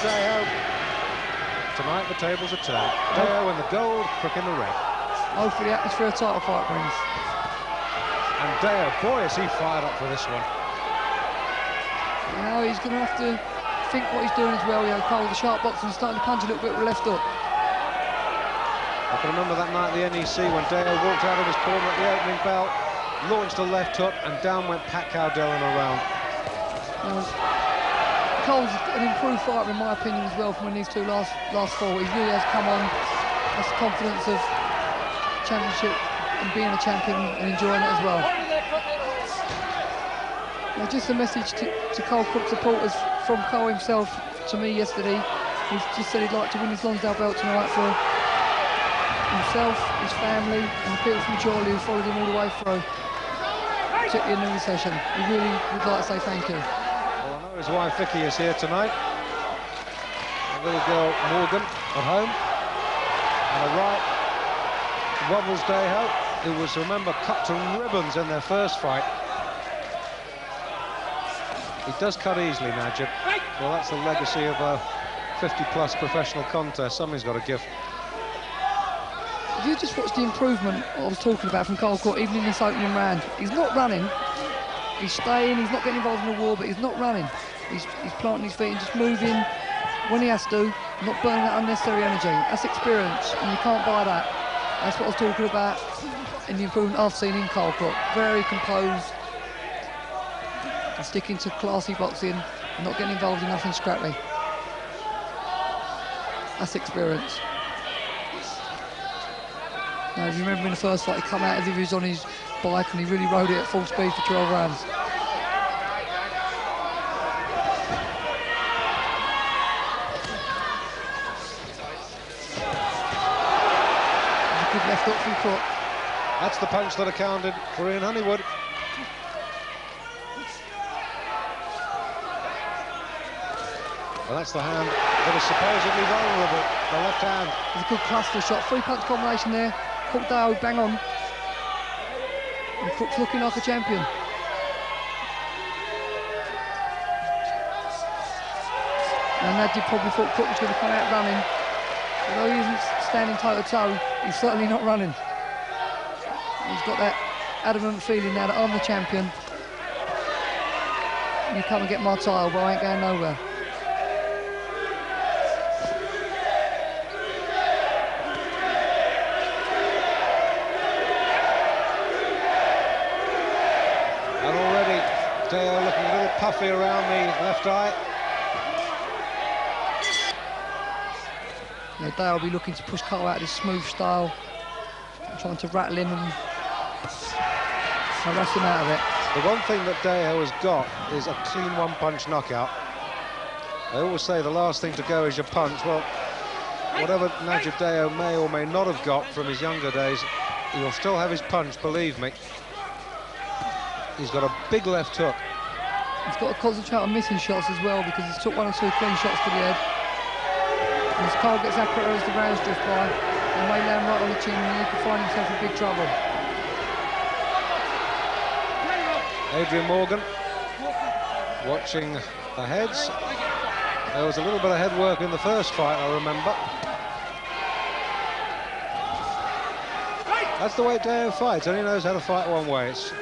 Daho. Tonight the tables are turned. Daho in the gold, Crook in the red. Hopefully the atmosphere a title fight brings. And Daho, boy, is he fired up for this one. You know, he's going to have to think what he's doing as well. You know, Cole, the sharp boxing, starting to punch a little bit with the left hook. I can remember that night at the NEC when Daho walked out of his corner at the opening bell, launched a left hook, and down went Pat Cowdell in a round. Cole's an improved fighter, in my opinion, as well, from when these two last fought. He really has come on. That's the confidence of championship and being a champion and enjoying it as well. Now, just a message to Carl Crook supporters from Cole himself to me yesterday. He just said he'd like to win his Lonsdale belt tonight for himself, his family, and the people from Chorley who followed him all the way through, particularly in the recession. He really would like to say thank you. Well, I know his wife Vicky is here tonight. A little girl Morgan at home. And a right wobbles Daho, who was, remember, cut to ribbons in their first fight. He does cut easily, Najib. Well, that's the legacy of a 50-plus professional contest. Somebody's got to give. If you just watch the improvement I was talking about from Carl Crook, even in this opening round, he's not running, he's staying, he's not getting involved in the war, but he's not running. He's planting his feet and just moving when he has to, not burning that unnecessary energy. That's experience, and you can't buy that. That's what I was talking about in the improvement I've seen in Carl Crook. Very composed, and sticking to classy boxing, and not getting involved in nothing scrappy. That's experience. Now, if you remember in the first fight, he come out as if he was on his bike and he really rode it at full speed for 12 rounds. There's a good left hook from Crook. That's the punch that accounted for Ian Honeywood. Well, that's the hand that is supposedly vulnerable, the left hand. There's a good cluster shot, three-punch combination there. Crook Daho, bang on. And Crook's looking like a champion. And Najib probably thought Crook was going to come out running. Although he isn't standing toe-to-toe, he's certainly not running. He's got that adamant feeling now that I'm the champion. You come and get my title, but I ain't going nowhere. Daho looking a little puffy around the left eye. You know, Daho will be looking to push Cole out of his smooth style, trying to rattle him and harass him out of it. The one thing that Daho has got is a clean one-punch knockout. They always say the last thing to go is your punch. Well, whatever Najib Daho may or may not have got from his younger days, he'll still have his punch, believe me. He's got a big left hook. He's got to concentrate on missing shots as well, because he's took one or two clean shots to the head. And as Cole gets accurate as the rounds drift by, he may land right on the chin and he could find himself in big trouble. Adrian Morgan watching the heads. There was a little bit of head work in the first fight, I remember. That's the way Daho fights, and he knows how to fight one way. It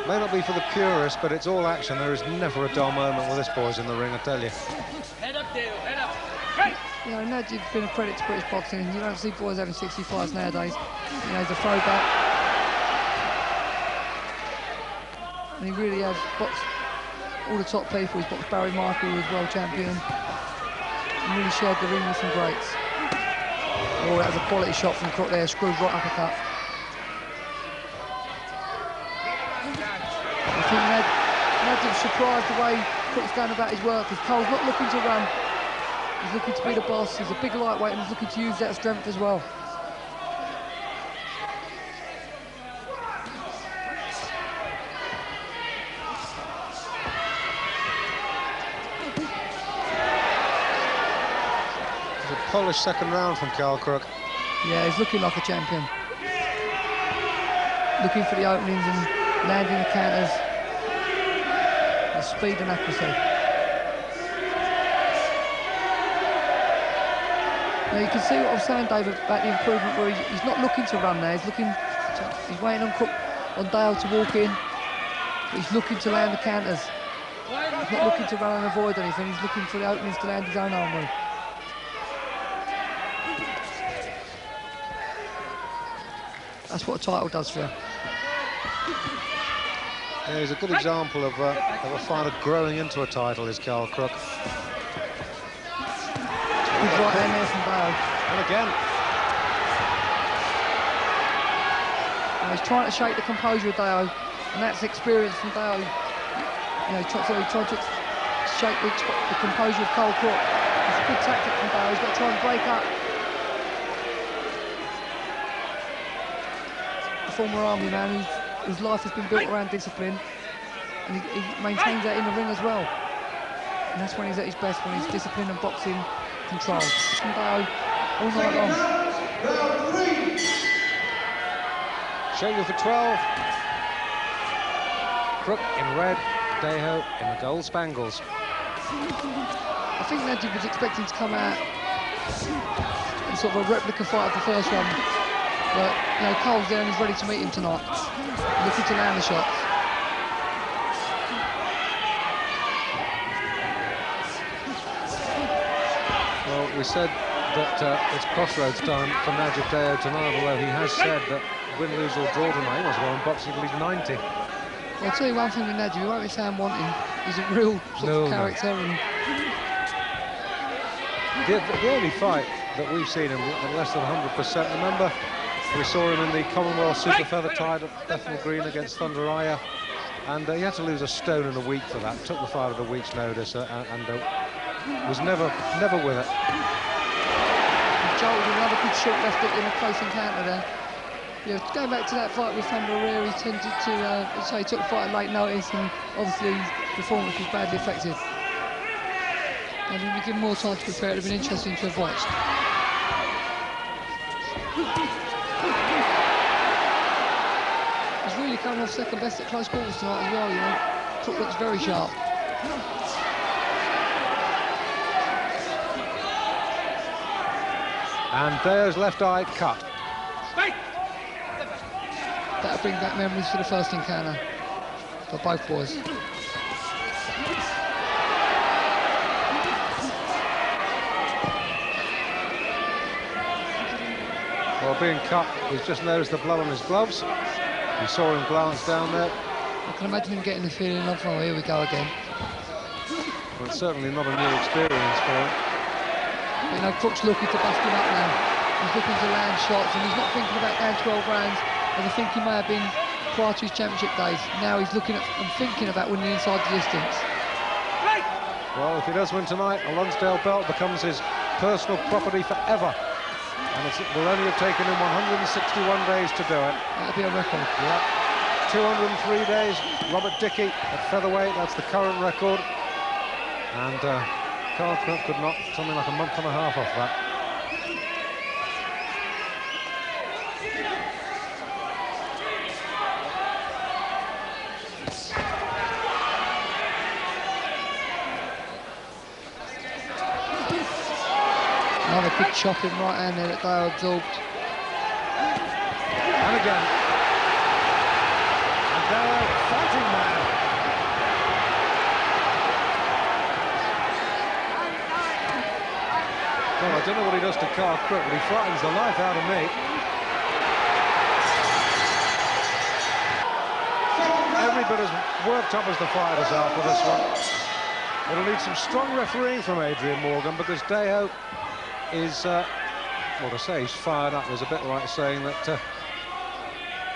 may not be for the purists, but it's all action. There is never a dull moment with this boys in the ring, I tell you. Head up, Dale, head up. You know, Najib's been a credit to British boxing, and you don't see boys having 65s nowadays. You know, he's a throwback. And he really has boxed all the top people. He's boxed Barry Michael, who was world champion. And really shared the ring with some greats. Oh, that was a quality shot from Crook there, screwed right uppercut. I think Najib's surprised the way Crook's going about his work, because Cole's not looking to run. He's looking to be the boss. He's a big lightweight and he's looking to use that strength as well. It's a polished second round from Carl Crook. Yeah, he's looking like a champion. Looking for the openings and landing the counters. The speed and accuracy. Now you can see what I was saying, David, about the improvement where he's not looking to run there. He's waiting on Crook, on Daho to walk in. But he's looking to land the counters. He's not looking to run and avoid anything. He's looking for the openings to land his own arm. That's what a title does for you. Yeah, he's a good example of a fighter growing into a title, is Carl Crook. Good right hand there from Daho. And again. And he's trying to shake the composure of Daho, and that's experience from Daho. You know, he's trying to shake the composure of Carl Crook. It's a good tactic from Daho. He's got to try and break up. The former army man whose life has been built around discipline, and he maintains that in the ring as well. And that's when he's at his best, when he's disciplined and boxing control. From Daho all night long. Shaker for 12. Crook in red, Daho in the gold spangles. I think Najib was expecting to come out in sort of a replica fight of the first one, but you know, Carl's there and he's ready to meet him tonight, looking to land the shots. Well, we said that it's crossroads time for Najib Daho tonight, although he has said that win, lose or draw tonight, he wants to go on boxing till he's 90. Well, I'll tell you one thing with Najib, he won't be saying wanting. He's a real sort of character. No. And the only fight that we've seen him at less than 100%, remember, we saw him in the Commonwealth Super Feather tied at Bethnal Green against Thunder Aya, and he had to lose a stone in a week for that. Took the fight at a week's notice and was never with it. Joel with another good short left hook in a close encounter there. Yeah, going back to that fight with Thunder Aya, he tended to say he took the fight at late notice, and obviously his performance was badly affected. And if we give him more time to prepare, it would have been interesting to have watched. He's really coming off second best at close quarters tonight as well, you know. Crook looks very sharp. And Daho's left eye cut. That'll bring back memories for the first encounter for both boys. Well, being cut, he's just noticed the blood on his gloves. You saw him glance down there. I can imagine him getting the feeling of, oh, here we go again. Well, it's certainly not a new experience for him. You know, Crook's looking to bust him up now. He's looking to land shots, and he's not thinking about going 12 rounds, as I think he may have been prior to his championship days. Now he's looking at and thinking about winning inside the distance. Well, if he does win tonight, a Lonsdale belt becomes his personal property forever. And it will only have taken him 161 days to do it. That'll be a record. Yep. 203 days. Robert Dickey at featherweight, that's the current record. And Carl Crook could knock something like a month and a half off that. Another big chopping right hand there that Daho absorbed. And again. And Daho fighting man. Well, I don't know what he does to Carl Crook, but he frightens the life out of me. Every bit as worked up as the fighters are for this one. It'll need some strong refereeing from Adrian Morgan, because Daho is, well, to say he's fired up is a bit like saying that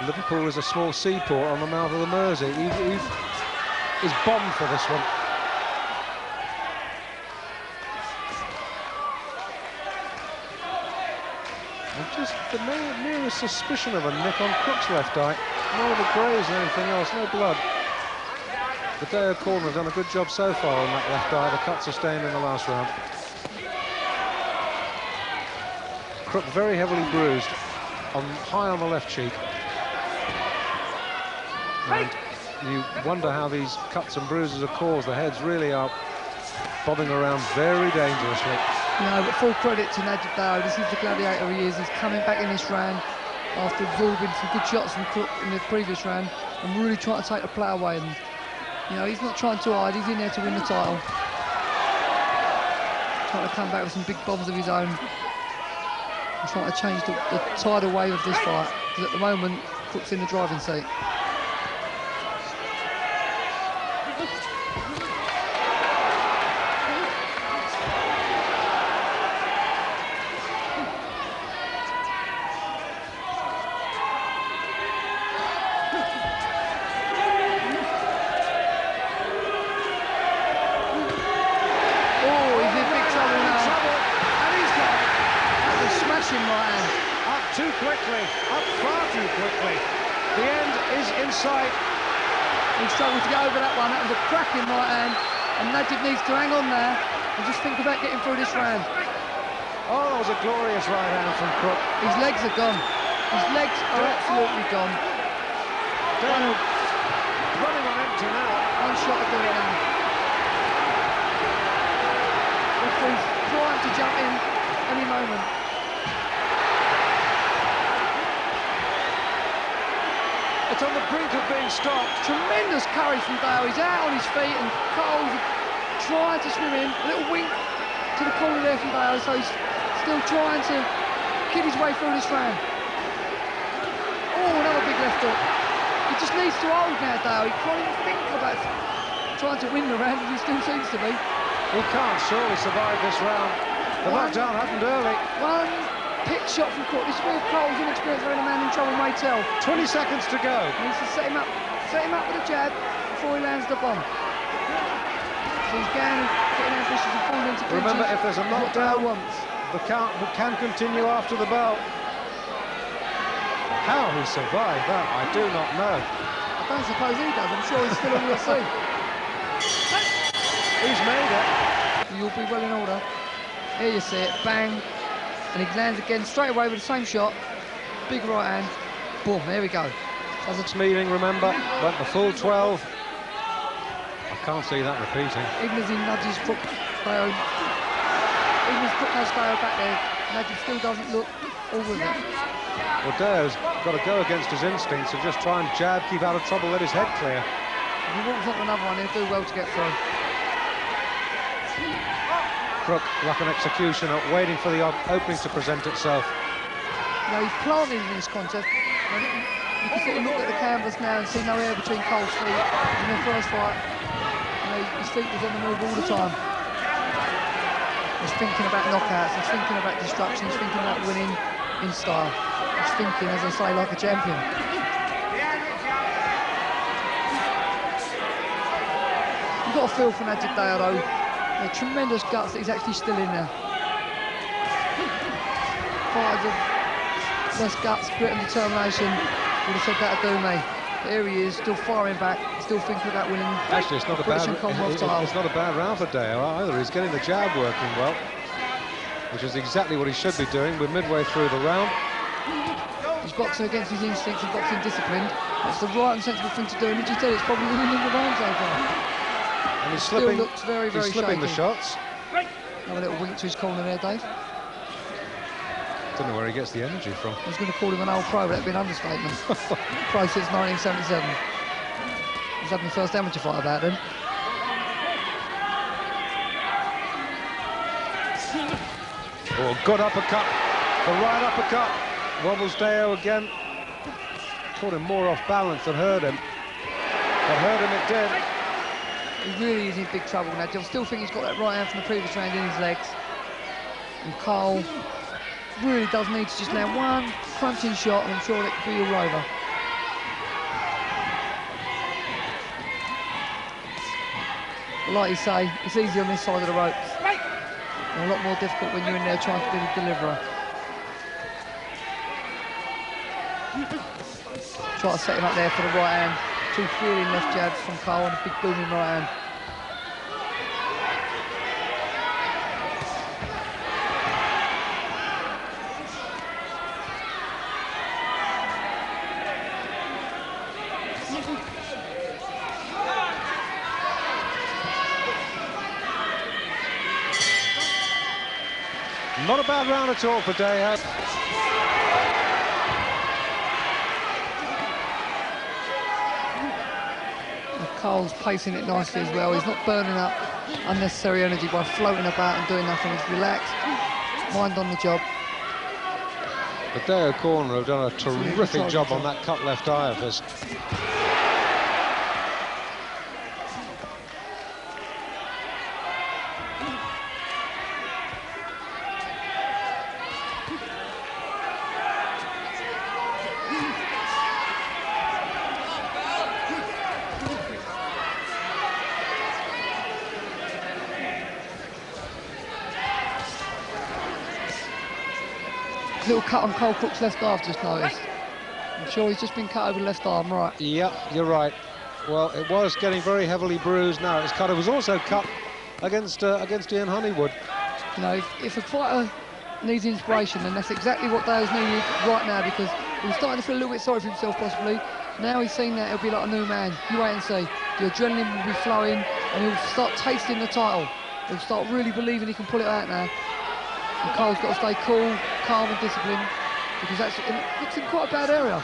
Liverpool is a small seaport on the mouth of the Mersey. He's bombed for this one. And just the merest suspicion of a nick on Crook's left eye. No other graze than anything else, no blood. The Daho corner have done a good job so far on that left eye. The cut sustained in the last round. Crook very heavily bruised, high on the left cheek. And you wonder how these cuts and bruises are caused. The heads really are bobbing around very dangerously. No, but full credit to Najib Daho. This is the gladiator he is. He's coming back in this round after absorbing some good shots from Crook in the previous round and really trying to take the play away. And, you know, he's not trying too hard. He's in there to win the title. Trying to come back with some big bombs of his own. And trying to change the tidal wave of this fight. Because at the moment, Crook's in the driving seat. Too quickly, up far too quickly. The end is in sight. He struggled to get over that one. That was a cracking right hand, and Najib needs to hang on there and just think about getting through this round. Oh, that was a glorious right hand from Crook. His legs are gone. His legs are absolutely gone. Daho running on empty now. One shot to do it now. Referee's primed to jump in any moment. It's on the brink of being stopped. Tremendous courage from Daho. He's out on his feet and Carl's trying to swim in. A little wink to the corner there from Daho, so he's still trying to get his way through this round. Oh, another big left hook. He just needs to hold now, Daho. He can't even think about trying to win the round, as he still seems to be. He can't surely survive this round. The knockdown happened early. One pit shot from Crook. This is where Carl's inexperienced when a man in trouble may tell. 20 seconds to go. He needs to set him up with a jab before he lands the bomb. So he's getting ambitious and falling into clinches. Remember, if there's a knockdown, the count can continue after the bell. How he survived that, I do not know. I don't suppose he does. I'm sure he's still on your seat. He's made it. You'll be well in order. Here you see it, bang. And he lands again straight away with the same shot. Big right hand. Boom, there we go. This meeting, remember, went the full 12. I can't see that repeating. Even as he nudges Crook, Daho, even as Crook has Daho back there, Najib still doesn't look all with it. Well, Daho's got to go against his instincts and just try and jab, keep out of trouble, let his head clear. If he walks onto another one, he'll do well to get through. Crook, like an executioner, waiting for the opening to present itself. You know, he's planted in this contest. You can sort of look at the canvas now and see no air between Cole's feet. In the first fight, you know, his feet was on the move all the time. He's thinking about knockouts, he's thinking about destruction, he's thinking about winning in style. He's thinking, as I say, like a champion. You've got a feel for Najib Daho, though. Tremendous guts that he's actually still in there. Fighters of less guts, grit and determination would have said that'd do me. But here he is, still firing back, still thinking about winning. Actually, it's not a British bad. and Commonwealth title. It's not a bad round for Daho either. He's getting the jab working well, which is exactly what he should be doing. We're midway through the round. He's boxing against his instincts and boxing discipline. That's the right and sensible thing to do. And as you said, it's probably winning the round so far. And he's slipping, still looks very, very he's slipping shaky. the shots. Have a little wink to his corner there, Dave. Don't know where he gets the energy from. I was going to call him an old pro, but that'd be an understatement. Pro since 1977. He's had my first amateur fight about then. Oh, good uppercut. The right uppercut. Wobbles Daho again. Caught him more off balance than hurt him. But hurt him it did. He really is in big trouble now. I still think he's got that right hand from the previous round in his legs. And Carl really does need to just land one crunching shot, and I'm sure it could be all over. But like you say, it's easy on this side of the ropes. And a lot more difficult when you're in there trying to be the deliverer. Try to set him up there for the right hand. Two feeling left jabs from Carl and a big booming right hand. Not a bad round at all for Daho. Carl's pacing it nicely as well. He's not burning up unnecessary energy by floating about and doing nothing. He's relaxed, mind on the job. The Daho corner have done a terrific job on that cut left eye of his. Little cut on Carl Crook's left eye, I've just noticed. I'm sure he's just been cut over the left arm, right? Yep, you're right. Well, it was getting very heavily bruised. Now it's cut. It was also cut against Ian Honeywood. You know, if a fighter needs inspiration, then that's exactly what Daho's needed right now, because he was starting to feel a little bit sorry for himself, possibly. Now he's seen that, he'll be like a new man. You wait and see. The adrenaline will be flowing, and he'll start tasting the title. He'll start really believing he can pull it out now. And Carl's got to stay cool, calm and disciplined, because it looks in quite a bad area.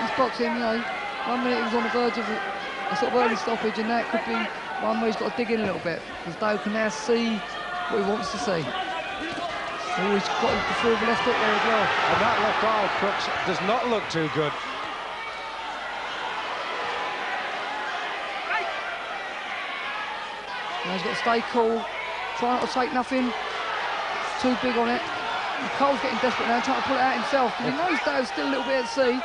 This boxing, you know, 1 minute he was on the verge of a sort of early stoppage, and that could be one where he's got to dig in a little bit, because Daho can now see what he wants to see. Oh, he's got the full left hook there as well. And that left eye of Crooks does not look too good. Now he's got to stay cool, try not to take nothing too big on it. And Cole's getting desperate now, trying to pull it out himself, because he knows Daho's still a little bit at sea.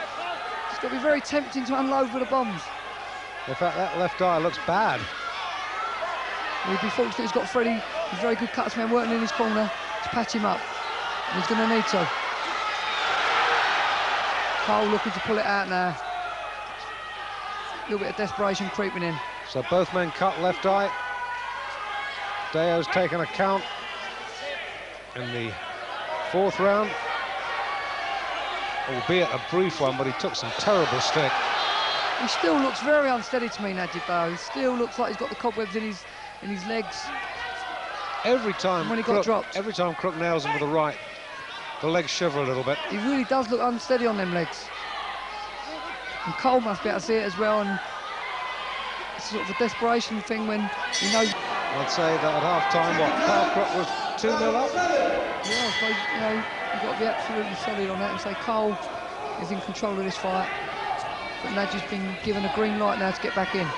It's got to be very tempting to unload with the bombs. In fact, that left eye looks bad. He'd be fortunate he's got Freddie, he's a very good cutsman working in his corner to patch him up. And he's going to need to. Cole looking to pull it out now. A little bit of desperation creeping in. So both men cut left eye. Daho's taken a count in the 4th round, albeit a brief one, but he took some terrible stick. He still looks very unsteady to me, Najib Daho. He still looks like he's got the cobwebs in his legs. Every time when he got dropped, every time Crook nails him with the right, the legs shiver a little bit. He really does look unsteady on them legs. And Cole must be able to see it as well, and it's sort of a desperation thing when he knows. I'd say that at half-time, Carl Crook was 2-0 up? Yeah, I suppose, you know, you've got to be absolutely solid on that and say Cole is in control of this fight. But Najib's been given a green light now to get back in.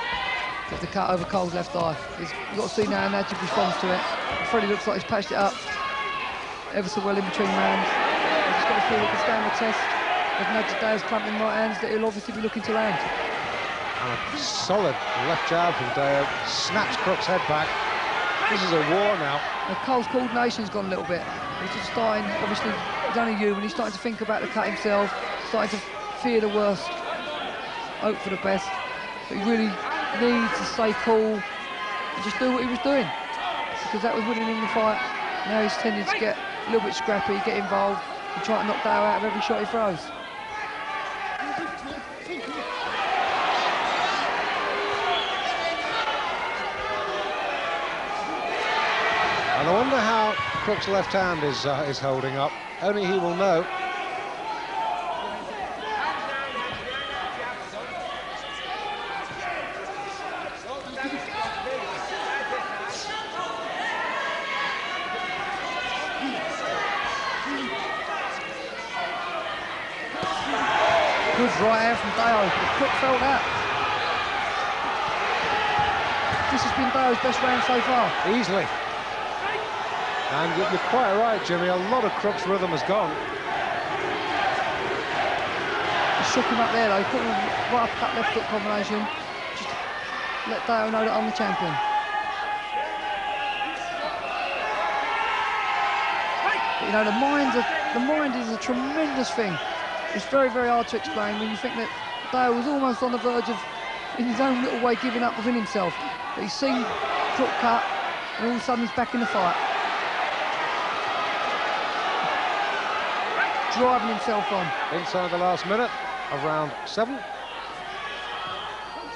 Get the cut over Cole's left eye. You've got to see now how Najib responds to it. Freddie looks like he's patched it up ever so well in between rounds. He's just got to feel he can stand the test of Najib Daho's clumping right hands that he'll obviously be looking to land. And a solid left jab from Daho, snaps Crook's head back. This is a war now. And Cole's coordination's gone a little bit. He's just starting, obviously, he's only human, he's starting to think about the cut himself, starting to fear the worst, hope for the best. But he really needs to stay cool and just do what he was doing, because that was winning him the fight. Now he's tending to get a little bit scrappy, get involved, and try to knock Daho out of every shot he throws. And I wonder how Crook's left hand is holding up. Only he will know. Good right hand from Daho, but Crook felt that. This has been Daho's best round so far. Easily. And you're quite right, Jimmy, a lot of Crook's rhythm has gone. He shook him up there though, put him right up left foot combination. Just let Daho know that I'm the champion. But, you know, the mind is a tremendous thing. It's very, very hard to explain when you think that Daho was almost on the verge of, in his own little way, giving up within himself. But he's seen Crook cut, and all of a sudden he's back in the fight. Driving himself on. Inside the last minute of round 7.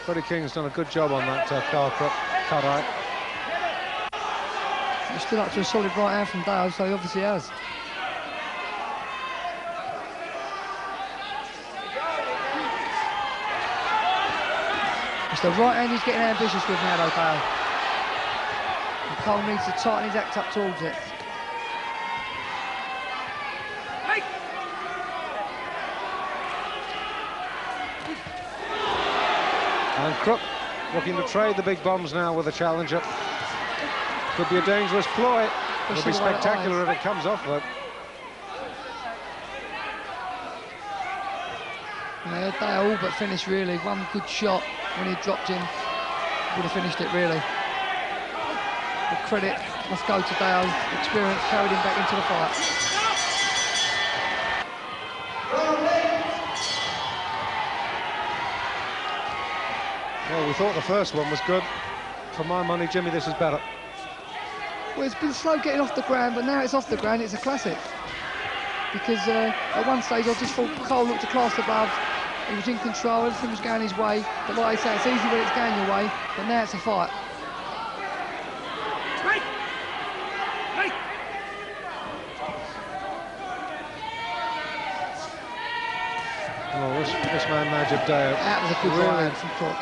Freddie King's done a good job on that Carl Crook cut eye. He stood up to a solid right hand from Daho, so he obviously has. It's the right hand he's getting ambitious with now, though, Daho. And Cole needs to tighten his act up towards it. And Crook looking to trade the big bombs now with a challenger. Could be a dangerous ploy. It'll be spectacular if it comes off, though. Yeah, they all but finished, really. One good shot when he dropped in would have finished it, really. The credit must go to Daho. Experience carried him back into the fight. Well, we thought the first one was good. For my money, Jimmy, this is better. Well, it's been slow getting off the ground, but now it's off the ground, it's a classic. Because at one stage I just thought Cole looked a class above. He was in control, everything was going his way. But like I say, it's easy when it's going your way, but now it's a fight. Well, this man, Najib Daho, That was a good really right hand from Crook.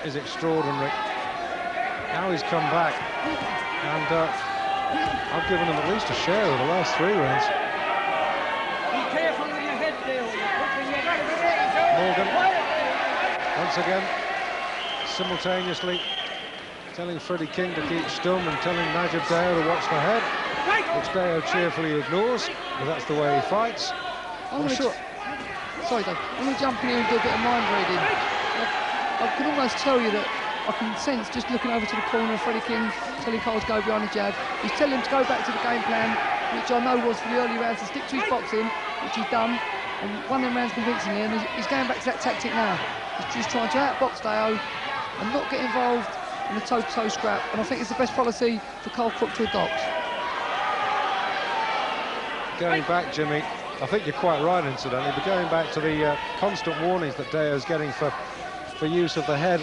Is extraordinary. Now he's come back, and I've given him at least a share of the last 3 rounds. Be careful with your head, Daho. Morgan, once again, simultaneously telling Freddie King to keep stum and telling Najib Daho to watch the head, which Daho cheerfully ignores, but that's the way he fights. I'm sure. Sorry, Dave. I'm going to jump in here and do a bit of mind reading. I can almost tell you that I can sense, just looking over to the corner, Freddie King telling Cole to go behind the jab. He's telling him to go back to the game plan, which I know was for the early rounds, to stick to his boxing, which he's done, and won them rounds convincingly, and he's going back to that tactic now. He's just trying to outbox Daho and not get involved in a toe-to-toe scrap, and I think it's the best policy for Carl Crook to adopt. Going back, Jimmy, I think you're quite right, incidentally, but going back to the constant warnings that Daho's getting for use of the head,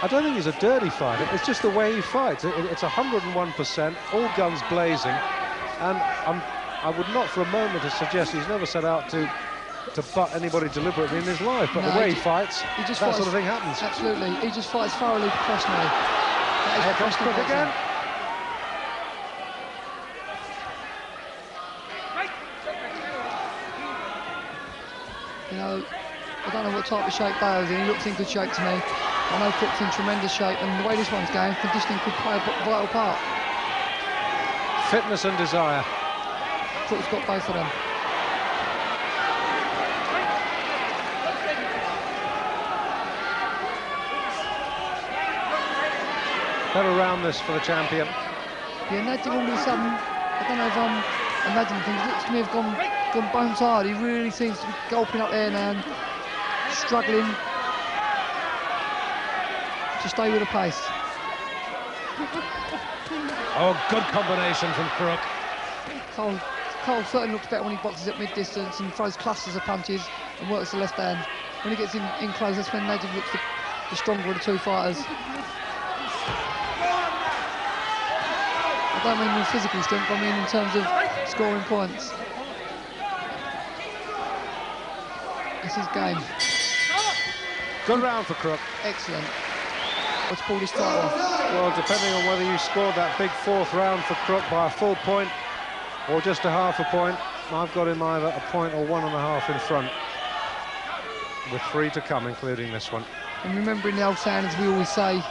I don't think he's a dirty fighter. It's just the way he fights. It's 101%, all guns blazing, and I would not for a moment have suggested he's never set out to butt anybody deliberately in his life, but no, the way he fights, that sort of thing happens. Absolutely, he just fights thoroughly professionally. Here comes Crook again. You know, I don't know what type of shape Daho's in. He looks in good shape to me. I know Crook's in tremendous shape, and the way this one's going, conditioning could play a vital part. Fitness and desire. Crook's got both of them. Better round this for the champion. Yeah, Najib all of a sudden, I don't know if I'm imagining things, looks to me have gone bones hard. He really seems to be gulping up there now and struggling to stay with the pace. Oh, good combination from Crook. Cole certainly looks better when he boxes at mid-distance and throws clusters of punches and works the left hand. When he gets in close, that's when Najib looks the stronger of the two fighters. I don't mean in physical strength, I mean in terms of scoring points. This is game. Good round for Crook. Excellent. Let's pull this title off. Well, depending on whether you scored that big 4th round for Crook by a full point or just a half a point, I've got him either a point or 1.5 in front, with 3 to come, including this one. And remembering the old saying, as we always say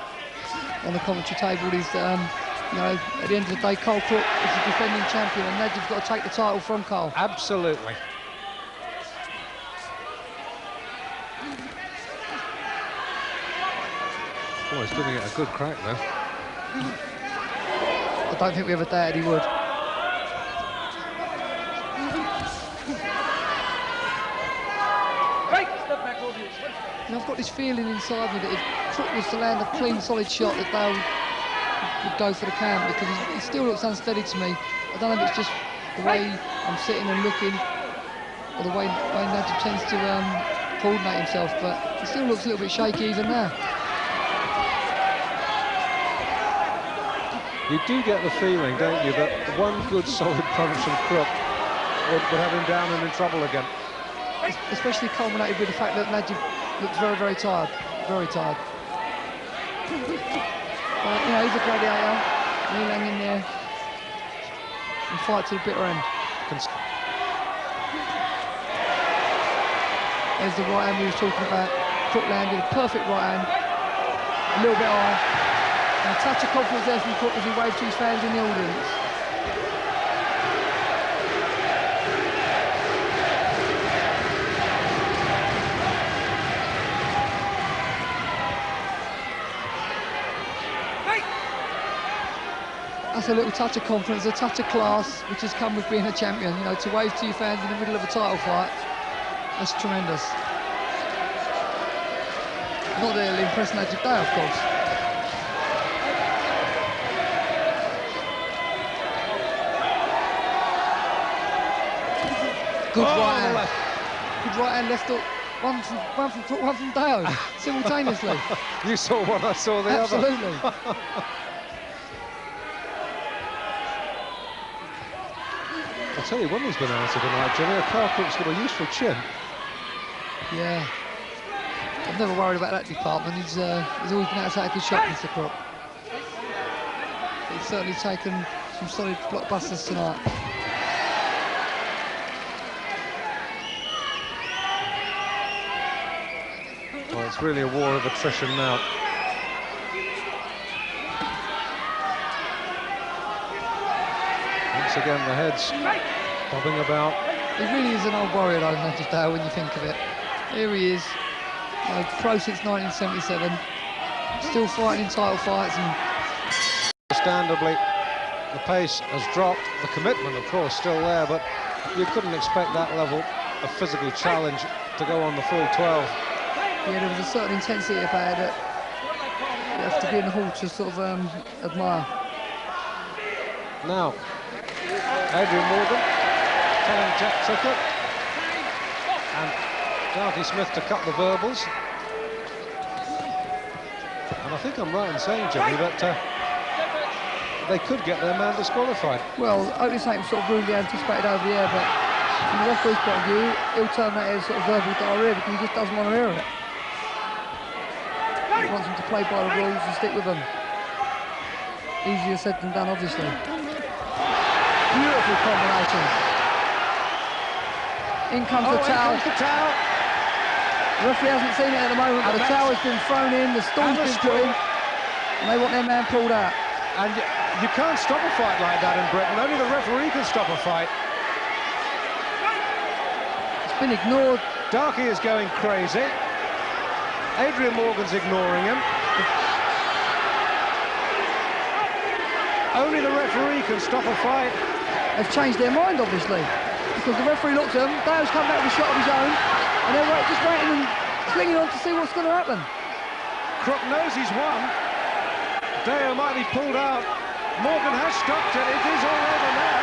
on the commentary table, is you know, at the end of the day, Carl Crook is the defending champion, and Najib's got to take the title from Carl. Absolutely. Oh, he's giving it a good crack, though. I don't think we ever doubted he would. And I've got this feeling inside me that if Crook was to land a clean, solid shot, that Daho would go for the count, because he still looks unsteady to me. I don't know if it's just the way I'm sitting and looking, or the way Najib tends to coordinate himself, but he still looks a little bit shaky even now. You do get the feeling, don't you, that one good solid punch from Crook would have him down and in trouble again. Especially culminated with the fact that Najib looks very, very tired. Very tired. But, you know, he's a gladiator. He'll hang in there and fight to the bitter end. There's the right hand we were talking about. Crook landed a perfect right hand. A little bit high. And a touch of confidence there from Crook as he waved to his fans in the audience. That's a little touch of confidence, a touch of class, which has come with being a champion. You know, to wave to your fans in the middle of a title fight, that's tremendous. Not that it'll impress Najib Daho, of course. Good right hand. Left. Good right hand, left hook. One from Crook, one from Daho, simultaneously. You saw one, I saw the Absolutely. other. I'll tell you one who's been out of tonight, Jimmy. Carl Crook's got a useful chin. Yeah. I'm never worried about that department. He's always been able to take a good shot, Mr. Crook. He's certainly taken some solid blockbusters tonight. Well, it's really a war of attrition now. Once again, the heads bobbing about. He really is an old warrior, though, Najib Daho, when you think of it. Here he is, pro since 1977, still fighting in title fights. And understandably, the pace has dropped. The commitment, of course, still there, but you couldn't expect that level of physical challenge to go on the full 12. yeah, there was a certain intensity about it. You have to be in the hall to sort of admire. Now, Adrian Morgan telling Jack Tickett and Darky Smith to cut the verbals. And I think I'm right in saying, Jimmy, that they could get their man disqualified. Well, Otis ain't sort of rudely anticipated over the air, but from the referee's point of view, he'll turn that as sort of verbal diarrhea because he just doesn't want to hear it. He wants them to play by the rules and stick with them. Easier said than done, obviously. Beautiful combination. In comes the towel. In comes the towel. The referee hasn't seen it at the moment, but the towel has been thrown in, the stool's been put in, and they want their man pulled out. And you can't stop a fight like that in Britain. Only the referee can stop a fight. It's been ignored. Darky is going crazy. Adrian Morgan's ignoring him. Only the referee can stop a fight. They've changed their mind, obviously, because the referee looks at them, Daho's come back with a shot of his own, and they're just waiting and clinging on to see what's going to happen. Crook knows he's won. Daho might be pulled out. Morgan has stopped it. It is all over now.